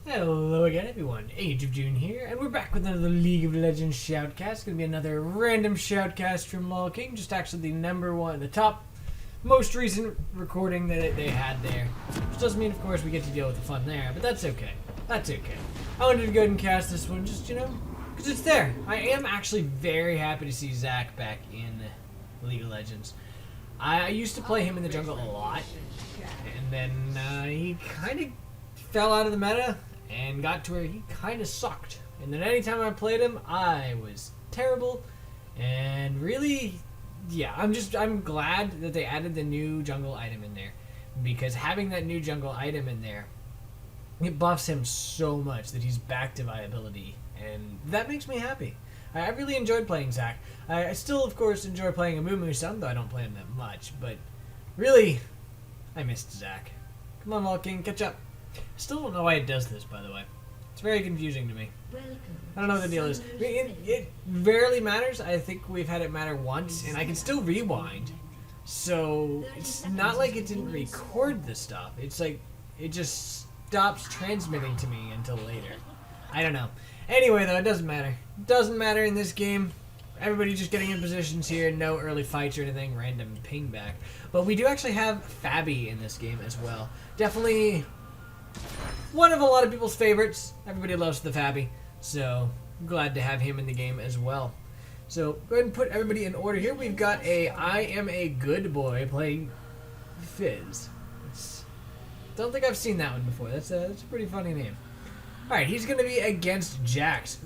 Hello again, everyone. Age of June here, and we're back with another League of Legends Shoutcast. Gonna be another random Shoutcast from Lol King, just actually the number one, the top, most recent recording that they had there. Which doesn't mean, of course, we get to deal with the fun there, but that's okay. That's okay. I wanted to go ahead and cast this one, just, because it's there. I am actually very happy to see Zach back in League of Legends. I used to play him in the jungle a lot, and then he kind of fell out of the meta and got to where he kind of sucked. And then anytime I played him, I was terrible. And really, yeah, I'm glad that they added the new jungle item in there. Because having that new jungle item in there, it buffs him so much that he's back to viability. And that makes me happy. I really enjoyed playing Zac. I still, of course, enjoy playing Amumu some, though I don't play him that much. But really, I missed Zac. Come on, Lol King, catch up. I still don't know why it does this, by the way. It's very confusing to me. I don't know what the deal is. I mean, it rarely matters. I think we've had it matter once, and I can still rewind. So, it's not like it didn't record the stuff. It's like, it just stops transmitting to me until later. I don't know. Anyway, though, it doesn't matter. It doesn't matter in this game. Everybody's just getting in positions here. No early fights or anything. Random ping back. But we do actually have Fabi in this game as well. Definitely one of a lot of people's favorites. Everybody loves the Fabi, so I'm glad to have him in the game as well. So go ahead and put everybody in order here. We've got I am a good boy playing Fizz. Don't think I've seen that one before. That's a pretty funny name. All right, he's gonna be against Jax.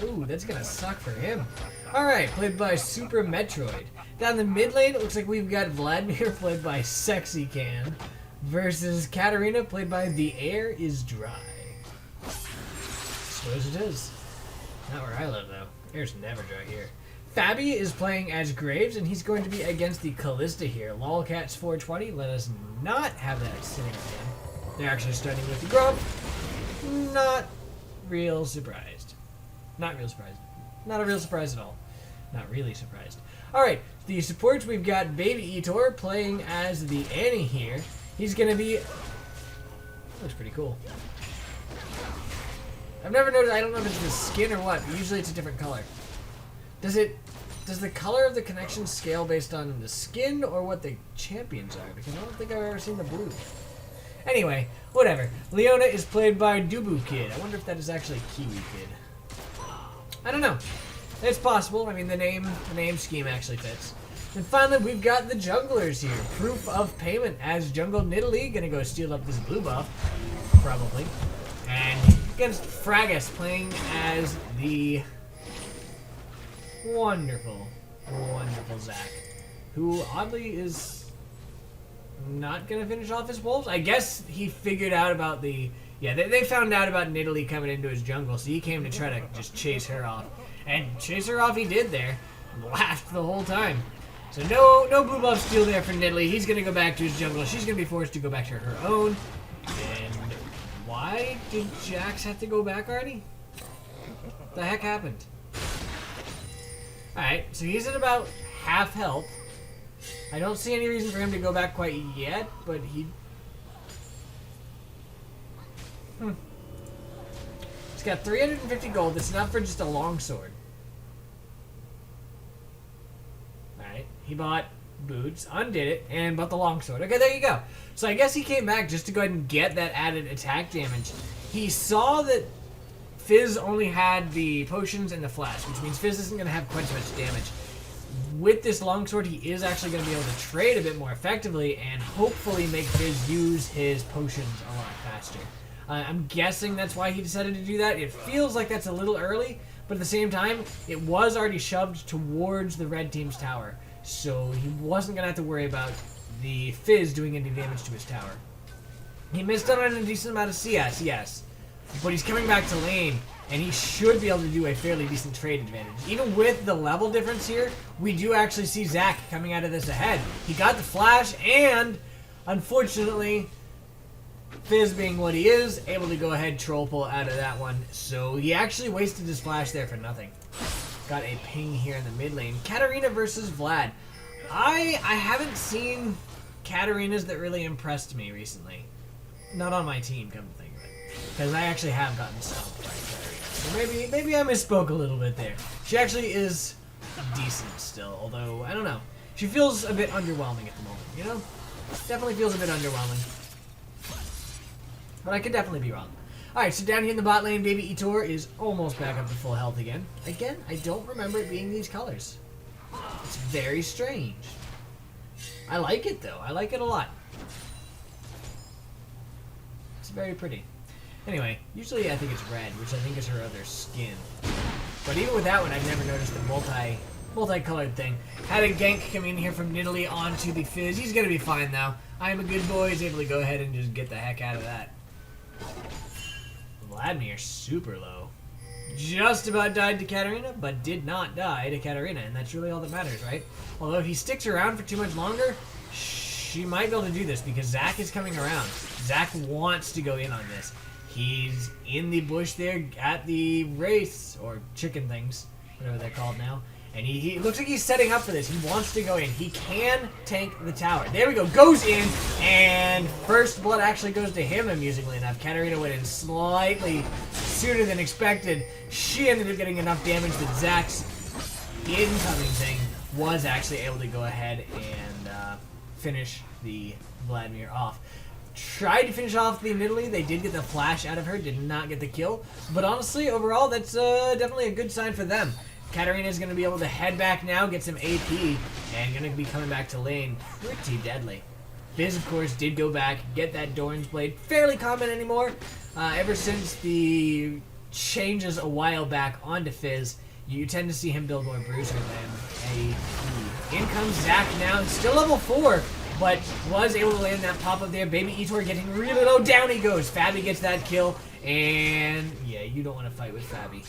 Ooh, that's gonna suck for him. All right, played by Super Metroid. Down the mid lane, it looks like we've got Vladimir, played by Sexy Can, versus Katarina, played by The Air is Dry. Suppose it is. Not where I live, though. Air's never dry here. Fabi is playing as Graves, and he's going to be against the Callista here. Lolcats420, let us not have that sitting again. They're actually starting with the Grump. Not real surprised. Not real surprised. Not a real surprise at all. Not really surprised. Alright, the supports, we've got Baby Etor playing as the Annie here. He's gonna be... Looks pretty cool. I've never noticed, I don't know if it's the skin or what, but usually it's a different color. Does the color of the connection scale based on the skin or what the champions are? Because I don't think I've ever seen the blue. Anyway, whatever. Leona is played by Dubu Kid. I wonder if that is actually Kiwi Kid. I don't know. It's possible. I mean, the name scheme actually fits. And finally, we've got the junglers here. Proof of payment as Jungle Nidalee. Gonna go steal up this blue buff. Probably. And against Fragus playing as the wonderful, wonderful Zac. Who oddly is not gonna finish off his wolves. I guess he figured out about the... Yeah, they found out about Nidalee coming into his jungle, so he came to try to just chase her off. And chase her off he did there. Laughed the whole time. So no blue buff steal there for Nidalee. He's going to go back to his jungle. She's going to be forced to go back to her own. And why did Jax have to go back already? What the heck happened? Alright, so he's at about half health. I don't see any reason for him to go back quite yet, but he... He's got 350 gold. That's enough for just a longsword. Alright, he bought boots, undid it, and bought the longsword. Okay, there you go. So I guess he came back just to go ahead and get that added attack damage. He saw that Fizz only had the potions and the flash, which means Fizz isn't going to have quite so much damage. With this longsword, he is actually going to be able to trade a bit more effectively and hopefully make Fizz use his potions a lot faster. I'm guessing that's why he decided to do that. It feels like that's a little early, but at the same time, it was already shoved towards the red team's tower. So he wasn't going to have to worry about the Fizz doing any damage to his tower. He missed out on a decent amount of CS, yes. But he's coming back to lane, and he should be able to do a fairly decent trade advantage. Even with the level difference here, we do actually see Zac coming out of this ahead. He got the flash, and unfortunately, Fizz being what he is, able to go ahead troll pull out of that one. So he actually wasted his flash there for nothing. Got a ping here in the mid lane. Katarina versus Vlad. I haven't seen Katarinas that really impressed me recently. Not on my team, come to think of it. Because I actually have gotten stomped by Katarina. So maybe I misspoke a little bit there. She actually is decent still, although, I don't know. She feels a bit underwhelming at the moment, you know? Definitely feels a bit underwhelming. But I could definitely be wrong. Alright, so down here in the bot lane, Baby Etor is almost back up to full health again. Again, I don't remember it being these colors. It's very strange. I like it, though. I like it a lot. It's very pretty. Anyway, usually I think it's red, which I think is her other skin. But even with that one, I've never noticed the multicolored thing. Had a gank come in here from Nidalee onto the Fizz. He's gonna be fine, though. I am a good boy. He's able to go ahead and just get the heck out of that. Vladimir super low. Just about died to Katarina, but did not die to Katarina, and that's really all that matters, right? Although if he sticks around for too much longer, she might be able to do this because Zac is coming around. Zac wants to go in on this. He's in the bush there at the race, or chicken things, whatever they're called now. And he looks like he's setting up for this. He wants to go in. He can tank the tower. There we go. Goes in, and first blood actually goes to him, amusingly enough. Katarina went in slightly sooner than expected. She ended up getting enough damage that Zac's incoming thing was actually able to go ahead and finish the Vladimir off. Tried to finish off the Nidalee. They did get the flash out of her. Did not get the kill. But honestly, overall, that's definitely a good sign for them. Katarina is going to be able to head back now, get some AP, and going to be coming back to lane pretty deadly. Fizz, of course, did go back, get that Doran's Blade. Fairly common anymore. Ever since the changes a while back onto Fizz, you tend to see him build more Bruiser than AP. In comes Zac now, still level 4, but was able to land that pop-up there. Baby Etor getting really low. Down he goes. Fabi gets that kill, and yeah, you don't want to fight with Fabi.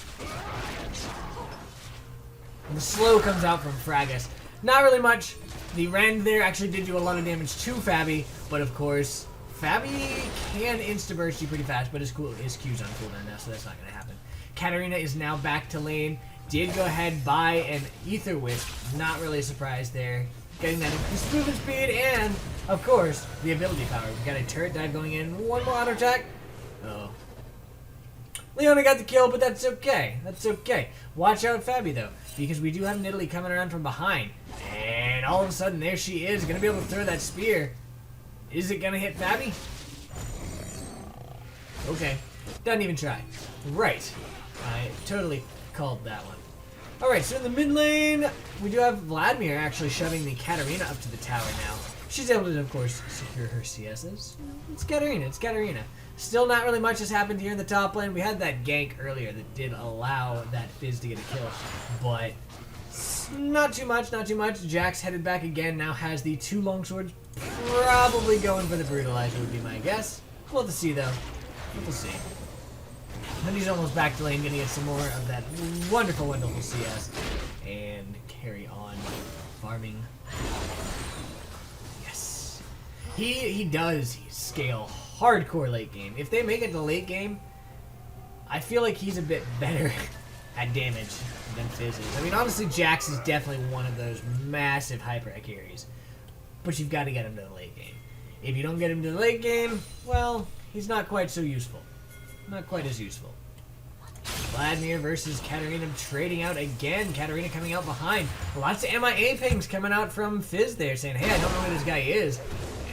And the slow comes out from Fragus. Not really much. The Rend there actually did do a lot of damage to Fabi, but of course, Fabi can insta-burst you pretty fast, but his Q's on cooldown now, so that's not going to happen. Katarina is now back to lane. Did go ahead, buy an Ether Wisp. Not really surprised there. Getting that increased movement speed, and, of course, the ability power. We've got a turret dive going in. One more auto attack. Oh. Leona got the kill, but that's okay. That's okay. Watch out, Fabi, though, because we do have Nidalee coming around from behind. And all of a sudden, there she is, going to be able to throw that spear. Is it going to hit Fabi? Okay. Doesn't even try. Right. I totally called that one. Alright, so in the mid lane, we do have Vladimir actually shoving the Katarina up to the tower now. She's able to, of course, secure her CSs. It's Katarina. It's Katarina. Still not really much has happened here in the top lane. We had that gank earlier that did allow that Fizz to get a kill, but not too much, not too much. Jax headed back again, now has the 2 longswords, probably going for the Brutalizer would be my guess. We'll have to see, though. We'll see. Then he's almost back to lane, gonna get some more of that wonderful, wonderful CS, and carry on farming. Yes. He does scale hardcore late game. If they make it to late game, I feel like he's a bit better at damage than Fizz is. I mean, honestly, Jax is definitely one of those massive hyper carries, but you've got to get him to the late game. If you don't get him to the late game, well, he's not quite so useful. Not quite as useful. Vladimir versus Katarina trading out again. Katarina coming out behind. Lots of MIA pings coming out from Fizz there saying, hey, I don't know who this guy is.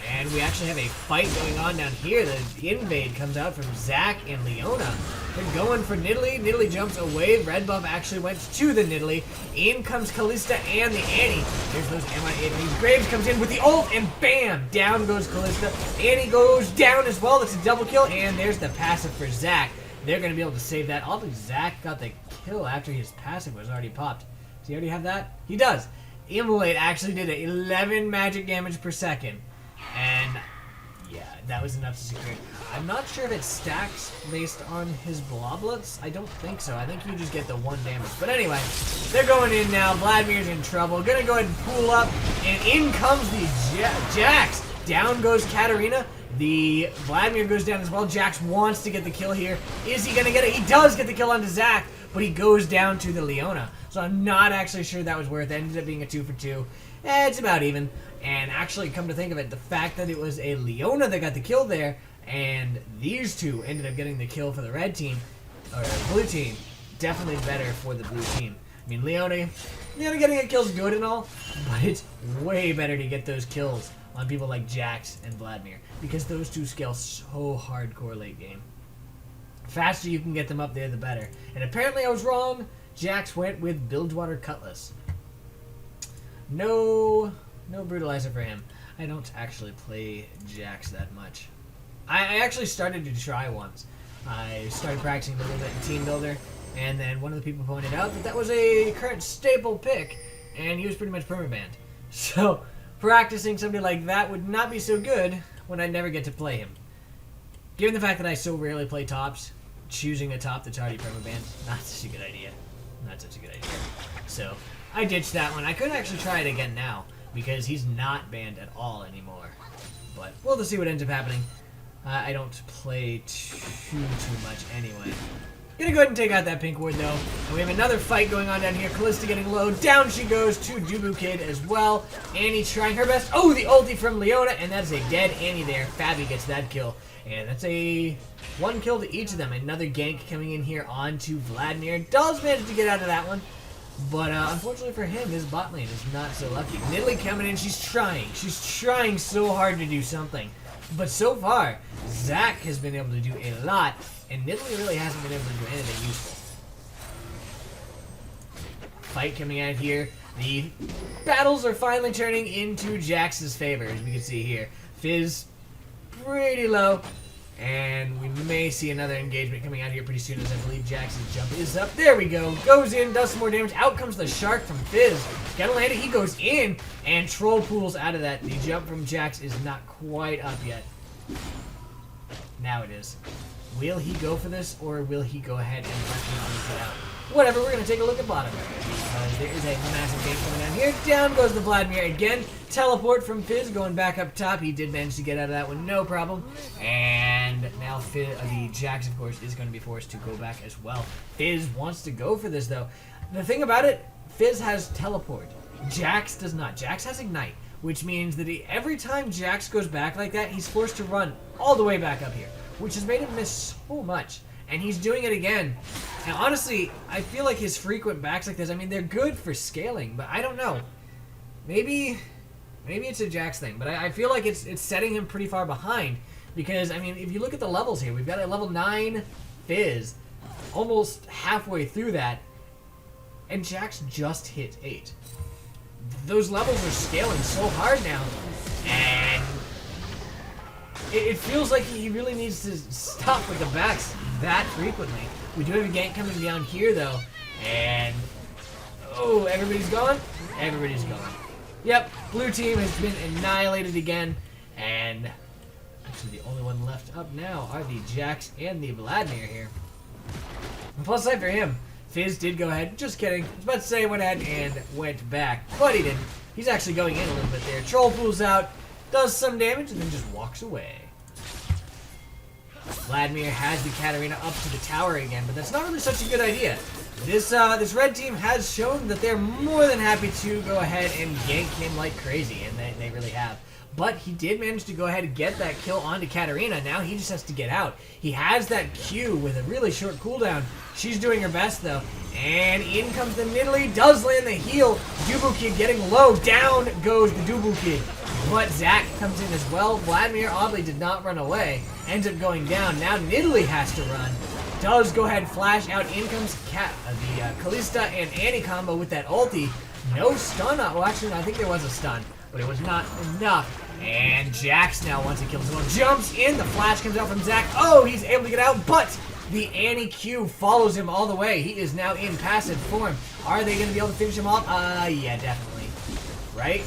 And we actually have a fight going on down here. The invade comes out from Zac and Leona. They're going for Nidalee. Nidalee jumps away. Red buff actually went to the Nidalee. In comes Kalista and the Annie. There's those MIA pings. Graves comes in with the ult, and bam! Down goes Kalista. Annie goes down as well. That's a double kill. And there's the passive for Zac. They're going to be able to save that. Although Zac got the kill after his passive was already popped. Does he already have that? He does. Immolate actually did 11 magic damage per second. And yeah, that was enough to secure it. I'm not sure if it stacks based on his bloblets. I don't think so. I think you just get the 1 damage. But anyway, they're going in now. Vladimir's in trouble. Gonna go ahead and pull up. And in comes the Jax. Down goes Katarina. The Vladimir goes down as well. Jax wants to get the kill here. Is he gonna get it? He does get the kill onto Zac, but he goes down to the Leona. So I'm not actually sure that was worth it. Ended up being a 2 for 2. It's about even. And actually, come to think of it, the fact that it was a Leona that got the kill there, And these two ended up getting the kill for the red team, or the blue team. Definitely better for the blue team. I mean, Leone getting a kill's good and all, but it's way better to get those kills on people like Jax and Vladimir, because those two scale so hardcore late game. Faster you can get them up there, the better. And apparently I was wrong. Jax went with Bilgewater Cutlass. No brutalizer for him. I don't actually play Jax that much. I actually started to try once. I started practicing a little bit in Team Builder, and then one of the people pointed out that was a current staple pick, and he was pretty much permabanned. So practicing somebody like that would not be so good when I never get to play him. Given the fact that I so rarely play tops, choosing a top that's already permabanned, not such a good idea. Not such a good idea. So I ditched that one. I could actually try it again now, because he's not banned at all anymore. But we'll just see what ends up happening. I don't play too much anyway. Gonna go ahead and take out that pink ward though. And we have another fight going on down here. Callista getting low. Down she goes to Dubu Kid as well. Annie trying her best. Oh, the ulti from Leona, and that's a dead Annie there. Fabi gets that kill. And that's a 1 kill to each of them. Another gank coming in here onto Vladimir. Does manage to get out of that one. But unfortunately for him, his bot lane is not so lucky. Nidalee coming in. She's trying so hard to do something. But so far, Zac has been able to do a lot, and Nidalee really hasn't been able to do anything useful. Fight coming out here. The battles are finally turning into Jax's favor, as we can see here. Fizz pretty low, and we may see another engagement coming out here pretty soon, as I believe Jax's jump is up. There we go. Goes in, does some more damage. Out comes the shark from Fizz. Gotta land it. He goes in, and troll pools out of that. The jump from Jax is not quite up yet. Now it is. Will he go for this, or will he go ahead and let me get out? Whatever, we're going to take a look at bottom. There is a massive gate coming down here. Down goes the Vladimir again. Teleport from Fizz going back up top. He did manage to get out of that one, no problem. And now the Jax, of course, is going to be forced to go back as well. Fizz wants to go for this, though. The thing about it, Fizz has Teleport. Jax does not. Jax has Ignite, which means that every time Jax goes back like that, he's forced to run all the way back up here, which has made him miss so much. And he's doing it again. And honestly, I feel like his frequent backs like this, I mean, they're good for scaling, but I don't know. Maybe it's a Jax thing, but I feel like it's setting him pretty far behind. Because, I mean, if you look at the levels here, we've got a level 9 Fizz, almost halfway through that, and Jax just hit 8. Those levels are scaling so hard now, and it feels like he really needs to stop with the backs that frequently. We do have a gank coming down here, though, and oh, everybody's gone? Everybody's gone. Yep, blue team has been annihilated again, and actually the only one left up now are the Jax and the Vladimir here. And plus side for him, Fizz did go ahead, just kidding, I was about to say went ahead and went back, but he didn't. He's actually going in a little bit there. Troll pulls out, does some damage, and then just walks away. Vladimir has the Katarina up to the tower again, but that's not really such a good idea. This red team has shown that they're more than happy to go ahead and gank him like crazy, and they really have. But he did manage to go ahead and get that kill onto Katarina. Now he just has to get out. He has that Q with a really short cooldown. She's doing her best, though. And in comes the Nidalee. Does land the heal. Dubu Kid getting low. Down goes the Dubu Kid. But Zac comes in as well. Vladimir oddly did not run away. Ends up going down. Now Nidalee has to run. Does go ahead and flash out. In comes the Callista and Annie combo with that ulti. No stun. Well, actually, I think there was a stun, but it was not enough. And Jax now, once he kills him, jumps in. The flash comes out from Zac. Oh, he's able to get out, but the Annie Q follows him all the way. He is now in passive form. Are they going to be able to finish him off? Yeah, definitely. Right?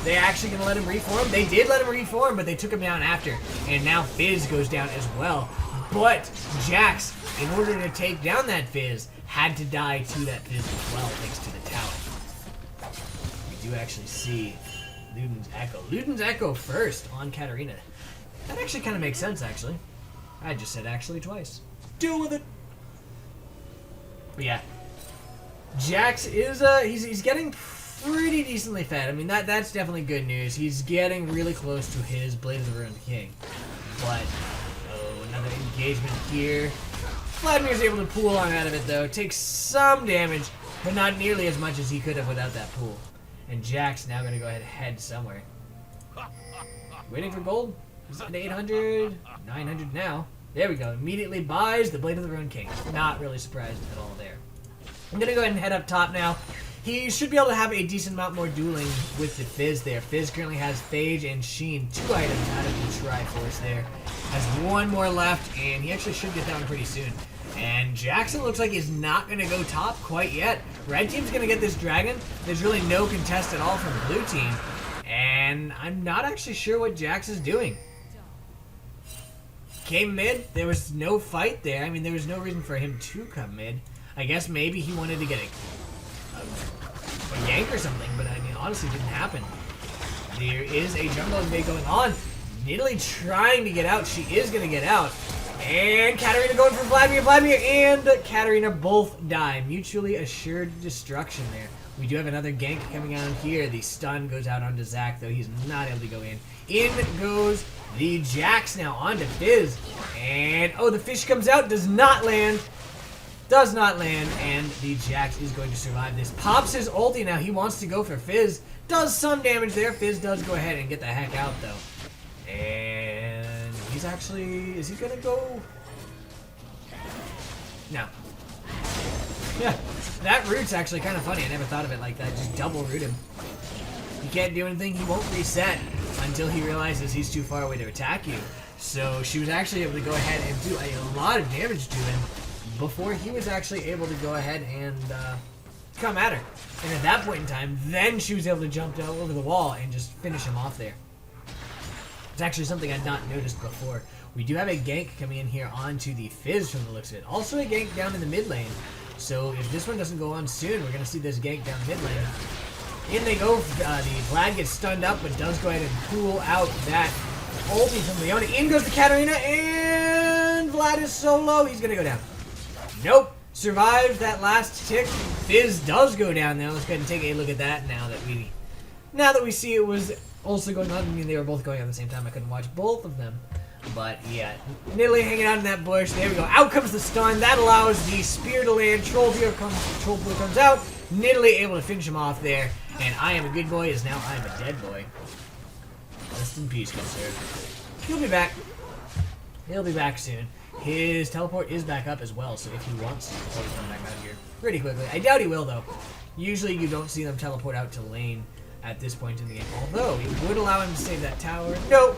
They actually going to let him reform? They did let him reform, but they took him down after. And now Fizz goes down as well. But Jax, in order to take down that Fizz, had to die to that Fizz as well, thanks to the tower. We do actually see Luden's Echo. Luden's Echo first on Katarina. That actually kind of makes sense, actually. I just said actually twice. Deal with it. But yeah, Jax is he's getting pretty decently fed. I mean that's definitely good news. He's getting really close to his Blade of the Ruined King. But engagement here. Vladimir's able to pool on out of it though. Takes some damage, but not nearly as much as he could have without that pool. And Jack's now going to go ahead and head somewhere. Waiting for gold. He's at 800, 900 now. There we go. Immediately buys the Blade of the Ruined King. Not really surprised at all there. I'm going to go ahead and head up top now. He should be able to have a decent amount more dueling with the Fizz there. Fizz currently has Phage and Sheen, 2 items out of the Triforce there. Has 1 more left, and he actually should get that one pretty soon. And Jackson looks like he's not going to go top quite yet. Red team's going to get this dragon. There's really no contest at all from the blue team. And I'm not actually sure what Jax is doing. Came mid. There was no fight there. I mean, there was no reason for him to come mid. I guess maybe he wanted to get a gank or something, but I mean, honestly, it didn't happen. There is a jungle invade going on. Nidalee trying to get out. She is going to get out. And Katarina going for Vladimir. Vladimir and Katarina both die. Mutually assured destruction there. We do have another gank coming out here. The stun goes out onto Zac, though he's not able to go in. In goes the Jax now onto Fizz. And, oh, the fish comes out. Does not land. Does not land. And the Jax is going to survive this. Pops his ulti now. He wants to go for Fizz. Does some damage there. Fizz does go ahead and get the heck out, though. And he's actually... Is he going to go? No. Yeah. That root's actually kind of funny. I never thought of it like that. Just double root him. He can't do anything. He won't reset until he realizes he's too far away to attack you. So she was actually able to go ahead and do a lot of damage to him before he was actually able to go ahead and come at her. And at that point in time, then she was able to jump down over the wall and just finish him off there. It's actually something I'd not noticed before. We do have a gank coming in here onto the Fizz from the looks of it. Also a gank down in the mid lane. So if this one doesn't go on soon, we're going to see this gank down mid lane. In they go. The Vlad gets stunned up, but does go ahead and pull out that ulti from Leona. In goes the Katarina, and Vlad is so low, he's going to go down. Nope. Survived that last tick. Fizz does go down now. Let's go ahead and take a look at that now that we see it was also going on. I mean, they were both going on at the same time. I couldn't watch both of them. But yeah, Nidalee hanging out in that bush. There we go. Out comes the stun. That allows the spear to land. Troll Blue comes out. Nidalee able to finish him off there. And I am a good boy is now I am a dead boy. Rest in peace, good sir. He'll be back. He'll be back soon. His teleport is back up as well, so if he wants to, he'll come back out here pretty quickly. I doubt he will, though. Usually you don't see them teleport out to lane at this point in the game. Although, it would allow him to save that tower. No,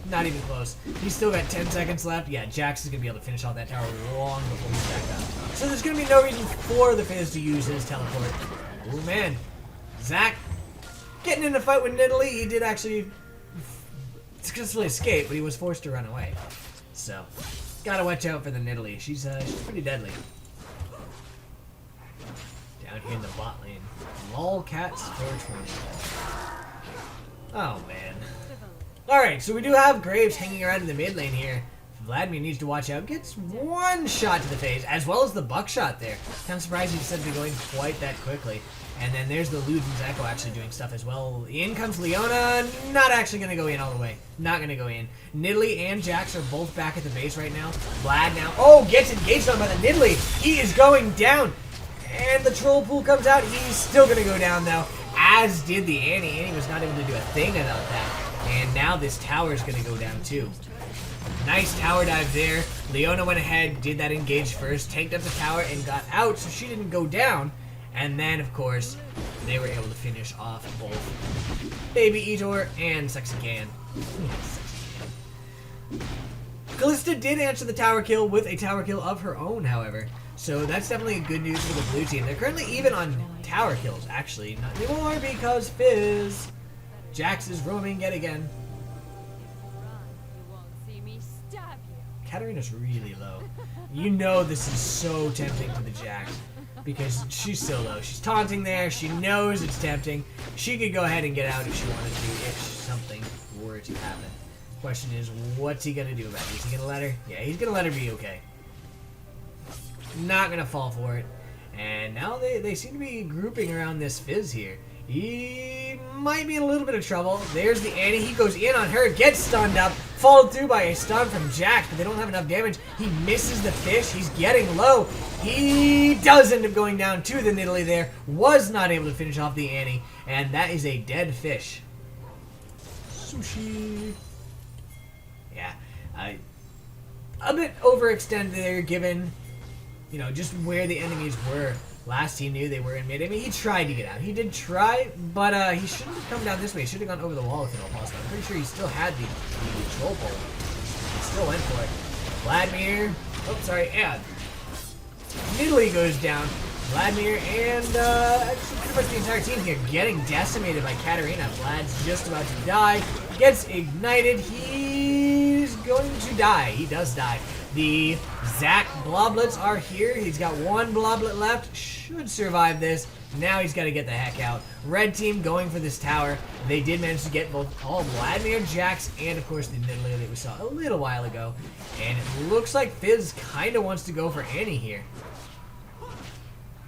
not even close. He's still got 10 seconds left. Yeah, Jax is going to be able to finish off that tower long before he's back up. So there's going to be no reason for the Fizz to use his teleport. Oh, man. Zac getting in a fight with Nidalee. He did actually successfully escape, but he was forced to run away. So, gotta watch out for the Nidalee. She's pretty deadly. Down here in the bot lane. Lolcats 420. Oh, man. Alright, so we do have Graves hanging around in the mid lane here. Vladimir needs to watch out. Gets one shot to the face, as well as the buckshot there. I'm surprised he decided to be going quite that quickly. And then there's the Luden's Echo actually doing stuff as well. In comes Leona. Not actually going to go in all the way. Not going to go in. Nidalee and Jax are both back at the base right now. Vlad now. Oh, gets engaged on by the Nidalee. He is going down. And the troll pool comes out. He's still going to go down, though. As did the Annie. Annie was not able to do a thing about that. And now this tower is going to go down, too. Nice tower dive there. Leona went ahead, did that engage first, tanked up the tower, and got out, so she didn't go down. And then, of course, they were able to finish off both Baby Etor and Sexy Can. Kalista did answer the tower kill with a tower kill of her own, however. So that's definitely good news for the blue team. They're currently even on tower kills, actually. Not anymore because Fizz. Jax is roaming yet again. Katarina's really low. You know this is so tempting to the Jax. Because she's so low. She's taunting there. She knows it's tempting. She could go ahead and get out if she wanted to, if something were to happen. Question is, what's he going to do about it? Is he going to let her? Yeah, he's going to let her be okay. Not going to fall for it. And now they seem to be grouping around this Fizz here. He might be in a little bit of trouble. There's the Annie. He goes in on her, gets stunned up. Followed through by a stun from Jax, but they don't have enough damage. He misses the fish. He's getting low. He does end up going down to the Nidalee there. Was not able to finish off the Annie, and that is a dead fish. Sushi. Yeah, a bit overextended there, given, you know, just where the enemies were. Last he knew they were in mid. I mean, he tried to get out. He did try, but he shouldn't have come down this way. He should have gone over the wall if at all possible. I'm pretty sure he still had the control pole. He still went for it. Vladimir. Oh, sorry. Yeah. Nidalee goes down. Vladimir and actually pretty much the entire team here getting decimated by Katarina. Vlad's just about to die. Gets ignited. He's going to die. He does die. The Zac Bloblets are here. He's got one Bloblet left. Should survive this. Now he's got to get the heck out. Red team going for this tower. They did manage to get both Vladimir, Jax, and of course the Nidalee that we saw a little while ago. And it looks like Fizz kind of wants to go for Annie here.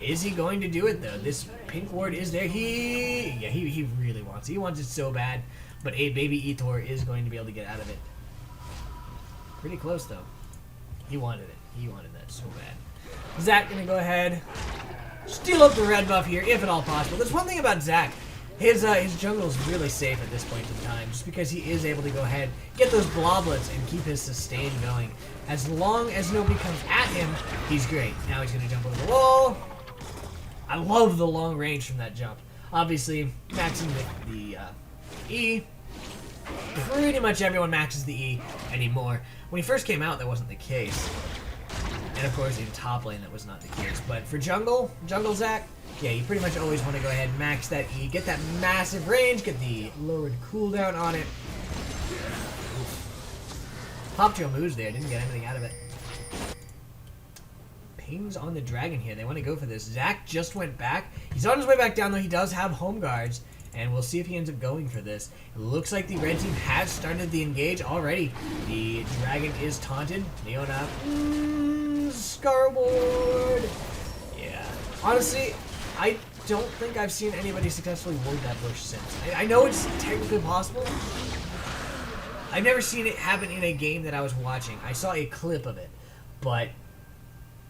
Is he going to do it though? This pink ward is there. He really wants it. He wants it so bad. But a baby Ethor is going to be able to get out of it. Pretty close though. He wanted it. He wanted that so bad. Zac gonna go ahead, steal up the red buff here, if at all possible. There's one thing about Zac. His jungle is really safe at this point in time, just because he is able to go ahead, get those bloblets, and keep his sustain going. As long as nobody comes at him, he's great. Now he's gonna jump over the wall. I love the long range from that jump. Obviously, maxing the E. Pretty much everyone maxes the E anymore. When he first came out, that wasn't the case. And of course, in top lane, that was not the case. But for jungle Zac, yeah, you pretty much always want to go ahead and max that E, get that massive range, get the lowered cooldown on it. Popped your moves there, didn't get anything out of it. Pings on the dragon here. They want to go for this. Zac just went back. He's on his way back down, though. He does have home guards. And we'll see if he ends up going for this. It looks like the red team has started the engage already. The dragon is taunted. Leona. Scarboard. Yeah. Honestly, I don't think I've seen anybody successfully ward that bush since. I know it's technically possible. I've never seen it happen in a game that I was watching. I saw a clip of it. But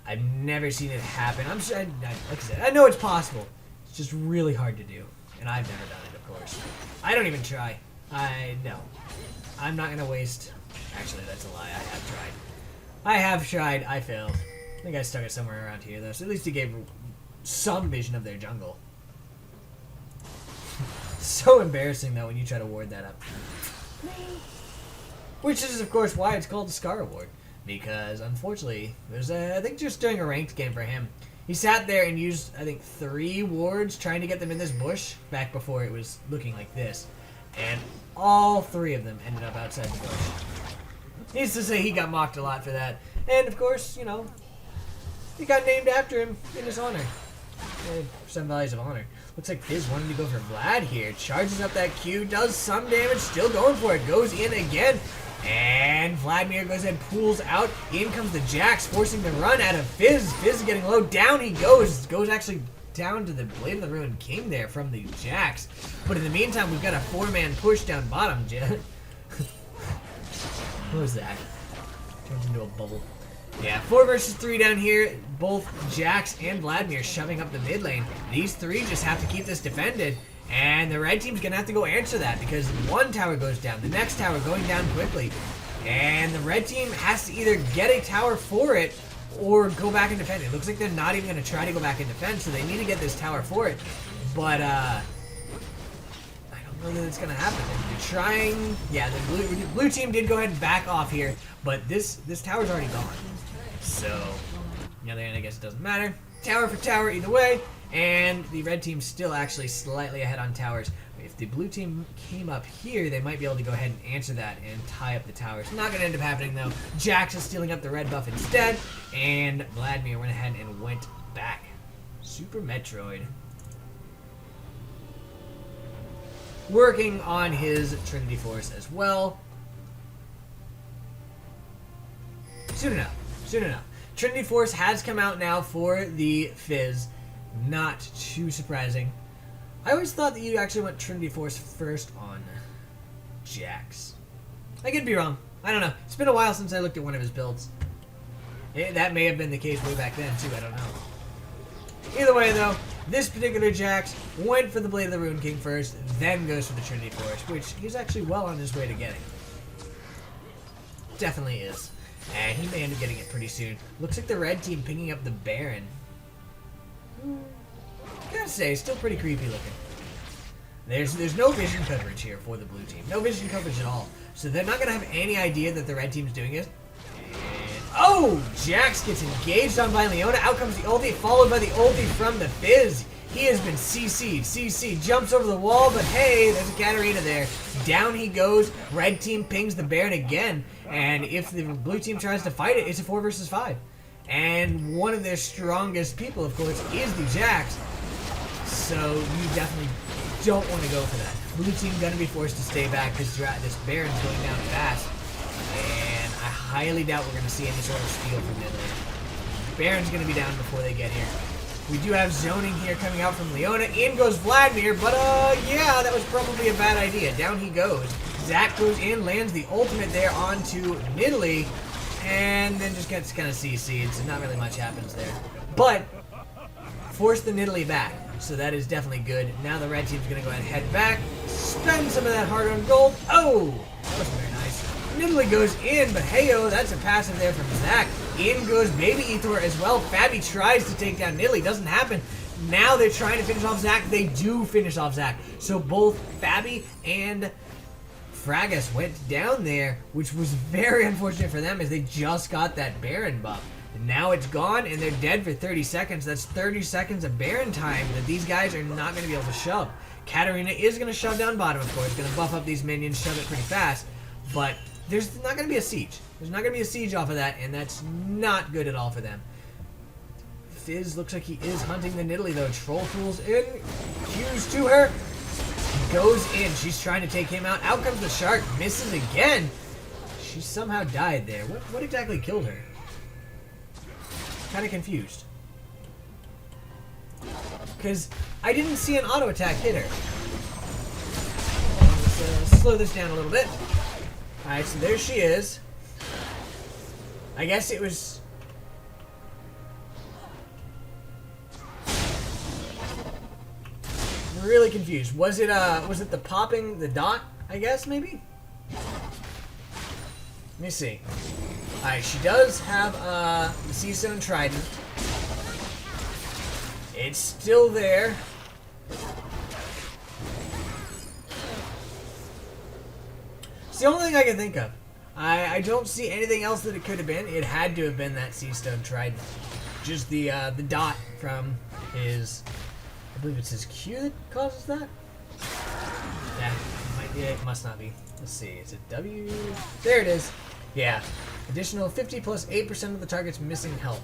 I've never seen it happen. I'm sure, like I said, I know it's possible. It's just really hard to do. And I've never done it, of course. I don't even try. No. I'm not gonna waste... Actually, that's a lie. I have tried. I failed. I think I stuck it somewhere around here, though. So at least it gave some vision of their jungle. So embarrassing, though, when you try to ward that up. Which is, of course, why it's called the Scar Ward. Because, unfortunately, there's I think just during a ranked game for him, he sat there and used, I think, 3 wards trying to get them in this bush back before it was looking like this. And all 3 of them ended up outside the bush. Needs to say he got mocked a lot for that. And, of course, you know, he got named after him in his honor. Some values of honor. Looks like Fizz wanted to go for Vlad here. Charges up that Q, does some damage, still going for it. Goes in again. And Vladimir goes and pulls out. In comes the Jax, forcing the run out of Fizz. Fizz is getting low. Down he goes. Goes actually down to the Blade of the Ruined King there from the Jax. But in the meantime, we've got a 4-man push down bottom. What was that? Turns into a bubble. Yeah, 4 versus 3 down here. Both Jax and Vladimir shoving up the mid lane. These 3 just have to keep this defended. And the red team's going to have to go answer that because one tower goes down. The next tower going down quickly. And the red team has to either get a tower for it or go back and defend it. Looks like they're not even going to try to go back and defend, so they need to get this tower for it. But, I don't know that it's going to happen. They're trying... Yeah, the blue team did go ahead and back off here, but this tower's already gone. So, on the other hand, I guess it doesn't matter. Tower for tower either way. And the red team's still actually slightly ahead on towers. If the blue team came up here, they might be able to go ahead and answer that and tie up the towers. Not going to end up happening, though. Jax is stealing up the red buff instead. And Vladimir went ahead and went back. Super Metroid. Working on his Trinity Force as well. Soon enough. Soon enough. Trinity Force has come out now for the Fizz. Not too surprising. I always thought that you actually went Trinity Force first on Jax. I could be wrong. I don't know. It's been a while since I looked at one of his builds. That may have been the case way back then, too. I don't know. Either way, though, this particular Jax went for the Blade of the Rune King first, then goes for the Trinity Force, which he's actually well on his way to getting. Definitely is. And he may end up getting it pretty soon. Looks like the red team picking up the Baron. Gotta say, still pretty creepy looking. There's no vision coverage here for the blue team. No vision coverage at all. So they're not going to have any idea that the red team's doing it. And, oh! Jax gets engaged on by Leona. Out comes the ulti, followed by the ulti from the Fizz. He has been CC'd. CC jumps over the wall, but hey, there's a Katarina there. Down he goes. Red team pings the Baron again. And if the blue team tries to fight it, it's a 4 versus 5. And one of their strongest people, of course, is the Jax. So you definitely don't want to go for that. Blue team gonna be forced to stay back because this Baron's going down fast. And I highly doubt we're gonna see any sort of steal from mid lane. Baron's gonna be down before they get here. We do have zoning here coming out from Leona. In goes Vladimir, but yeah, that was probably a bad idea. Down he goes. Zac goes in, lands the ultimate there onto Nidalee, and then just gets kind of CC'd, so not really much happens there. But force the Nidalee back. So that is definitely good. Now the red team's going to go ahead and head back, spend some of that hard-earned gold. Oh, that wasn't very nice. Nidalee goes in, but heyo, that's a passive there from Zac. In goes Baby Ethor as well. Fabi tries to take down Nidalee. Doesn't happen. Now they're trying to finish off Zac. They do finish off Zac. So both Fabi and Fragus went down there, which was very unfortunate for them as they just got that Baron buff. Now it's gone, and they're dead for 30 seconds. That's 30 seconds of Baron time that these guys are not going to be able to shove. Katarina is going to shove down bottom, of course. Going to buff up these minions, shove it pretty fast. But there's not going to be a siege. There's not going to be a siege off of that, and that's not good at all for them. Fizz looks like he is hunting the Nidalee, though. Troll pulls in. Q's to her. Goes in. She's trying to take him out. Out comes the shark. Misses again. She somehow died there. What exactly killed her? Kind of confused. Because I didn't see an auto attack hit her. Let's slow this down a little bit. Alright, so there she is. I guess it was... I'm really confused. Was it the popping the dot, I guess, maybe? Let me see. Alright, she does have the Seastone Trident. It's still there. It's the only thing I can think of. I don't see anything else that it could have been. It had to have been that Seastone Trident. Just the dot from his... I believe it's his Q that causes that? Yeah, it must not be. Let's see, is it W? There it is. Yeah. Additional 50 plus 8% of the target's missing health.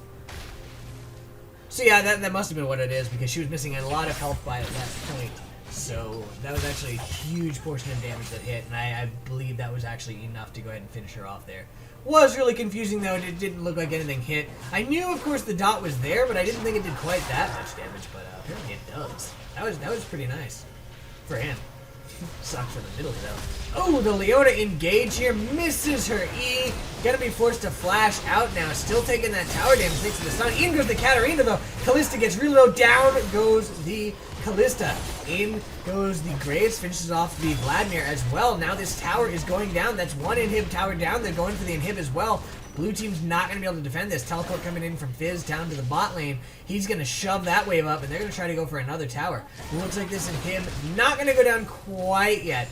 So yeah, that must have been what it is, because she was missing a lot of health by that point. So that was actually a huge portion of damage that hit, and I believe that was actually enough to go ahead and finish her off there. Was really confusing though, it didn't look like anything hit. I knew of course the dot was there, but I didn't think it did quite that much damage, but apparently it does. That was pretty nice. For him. Sucks for the middle though. Oh, the Leona engage here, misses her E. Gonna be forced to flash out now. Still taking that tower damage thanks to the stun. In goes the Katarina though. Callista gets really low. Down goes the Callista. In goes the Graves. Finishes off the Vladimir as well. Now this tower is going down. That's one inhib tower down. They're going for the inhib as well. Blue team's not going to be able to defend this. Teleport coming in from Fizz down to the bot lane. He's going to shove that wave up, and they're going to try to go for another tower. It looks like this inhib not going to go down quite yet,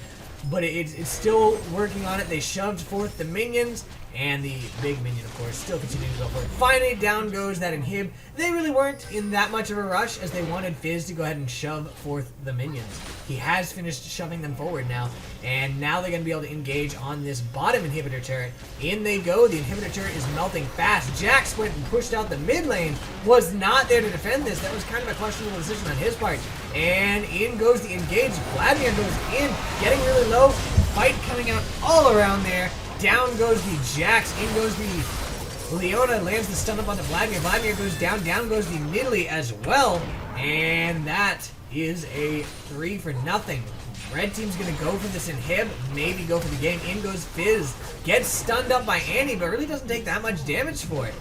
but it's still working on it. They shoved forth the minions, and the big minion, of course, still continuing to go for it. Finally, down goes that inhib. They really weren't in that much of a rush, as they wanted Fizz to go ahead and shove forth the minions. He has finished shoving them forward now, and now they're going to be able to engage on this bottom inhibitor turret. In they go. The inhibitor turret is melting fast. Jax went and pushed out the mid lane. Was not there to defend this. That was kind of a questionable decision on his part. And in goes the engage. Vladimir goes in, getting really low. Fight coming out all around there. Down goes the Jax. In goes the Leona. Lands the stun up on the Vladimir. Vladimir goes down. Down goes the Nidalee as well. And that is a 3-0. Red team's gonna go for this inhib, maybe go for the game. In goes Fizz. Gets stunned up by Annie, but really doesn't take that much damage for it.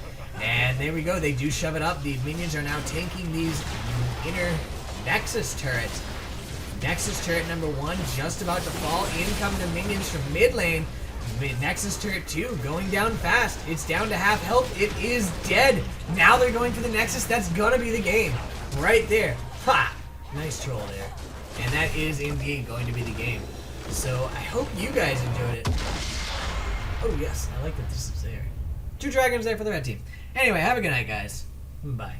And there we go, they do shove it up. The minions are now tanking these inner Nexus turrets. Nexus turret number 1 just about to fall. In come the minions from mid lane. Nexus turret 2 going down fast. It's down to half health. It is dead. Now they're going for the Nexus. That's gonna be the game. Right there. Ha! Nice troll there. And that is indeed going to be the game. So I hope you guys enjoyed it. Oh yes, I like that this is there. 2 dragons there for the red team. Anyway, have a good night, guys. Bye.